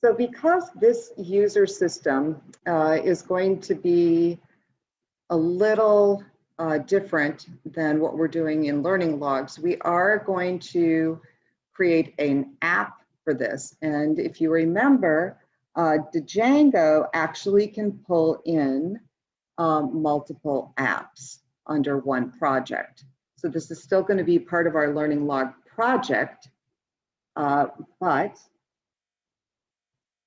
So because this user system is going to be a little different than what we're doing in learning logs, we are going to create an app for this. And if you remember, Django actually can pull in multiple apps under one project. So this is still going to be part of our learning log project, but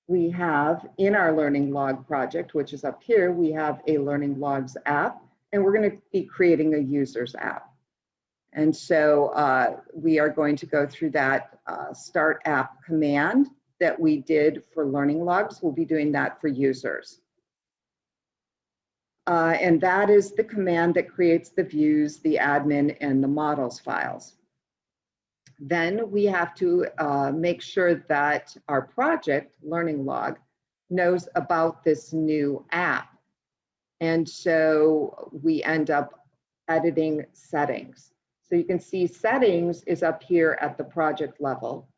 we have in our learning log project, which is up here, we have a learning logs app, and we're going to be creating a users app. And so we are going to go through that start app command that we did for learning logs. We'll be doing that for users. And that is the command that creates the views, the admin, and the models files. Then we have to make sure that our project, learning log, knows about this new app. And so we end up editing settings. So you can see settings is up here at the project level.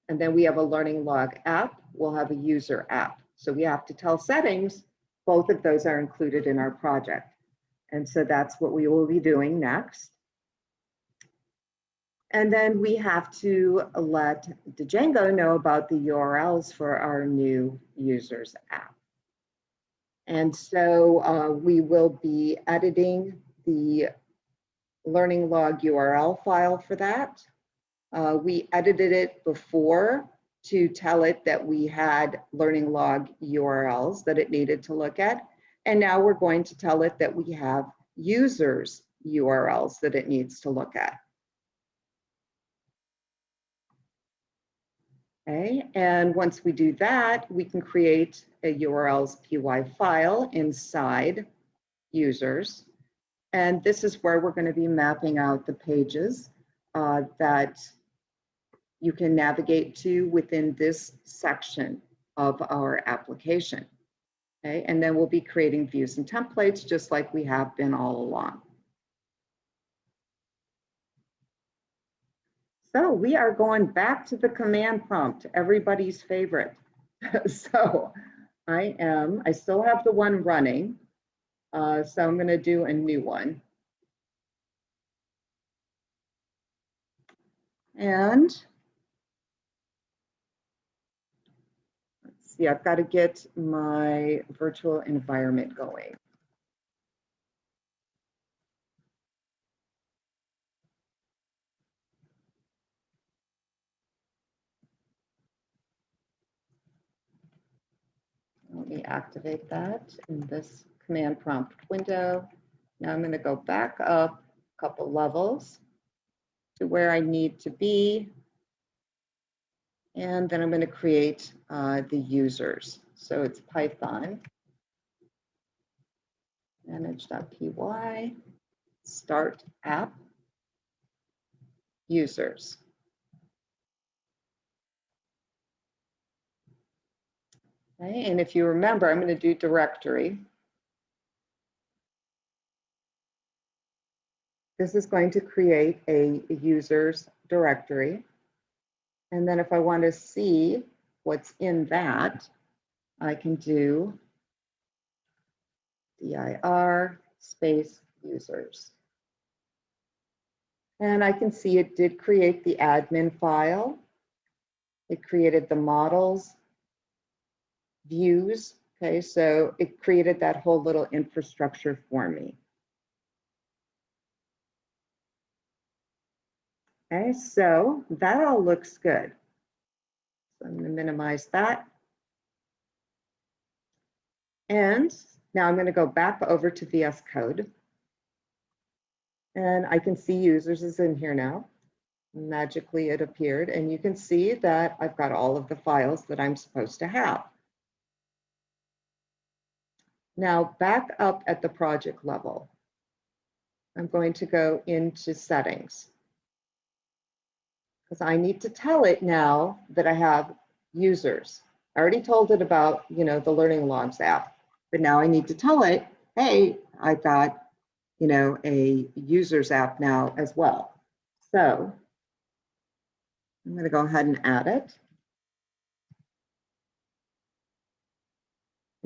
And then we have a learning log app, we'll have a user app. So we have to tell settings, both of those are included in our project. And so that's what we will be doing next. And then we have to let Django know about the URLs for our new users app. And so we will be editing the learning log URL file for that. We edited it before to tell it that we had learning log URLs that it needed to look at. And now we're going to tell it that we have users URLs that it needs to look at. Okay, and once we do that, we can create a URLs PY file inside users. And this is where we're going to be mapping out the pages that you can navigate to within this section of our application. Okay, and then we'll be creating views and templates just like we have been all along. So we are going back to the command prompt, everybody's favorite. So I still have the one running. So I'm going to do a new one. And let's see, I've got to get my virtual environment going. Let me activate that in this command prompt window. Now I'm going to go back up a couple levels to where I need to be. And then I'm going to create the users. So it's Python, manage.py, start app, users. Okay, and if you remember, I'm going to do directory. This is going to create a users directory. And then if I want to see what's in that, I can do dir space users. And I can see it did create the admin file. It created the models, views. Okay, so it created that whole little infrastructure for me. Okay, so that all looks good. So I'm going to minimize that. And now I'm going to go back over to VS Code. And I can see users is in here now. Magically it appeared. And you can see that I've got all of the files that I'm supposed to have. Now back up at the project level, I'm going to go into settings, because I need to tell it now that I have users. I already told it about, the Learning Logs app, but now I need to tell it, hey, I've got, a users app now as well. So I'm going to go ahead and add it.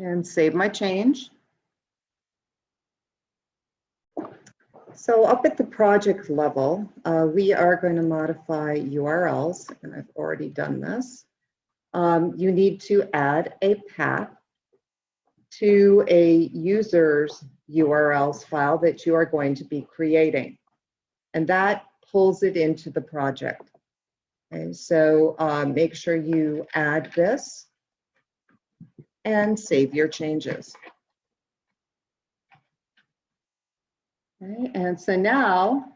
and save my change. So up at the project level, we are going to modify URLs, and I've already done this. You need to add a path to a user's URLs file that you are going to be creating, and that pulls it into the project. Okay, so make sure you add this and save your changes. Okay, and so now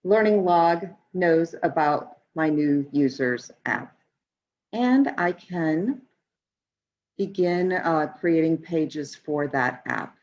Learning Log knows about my new users app, and I can begin creating pages for that app.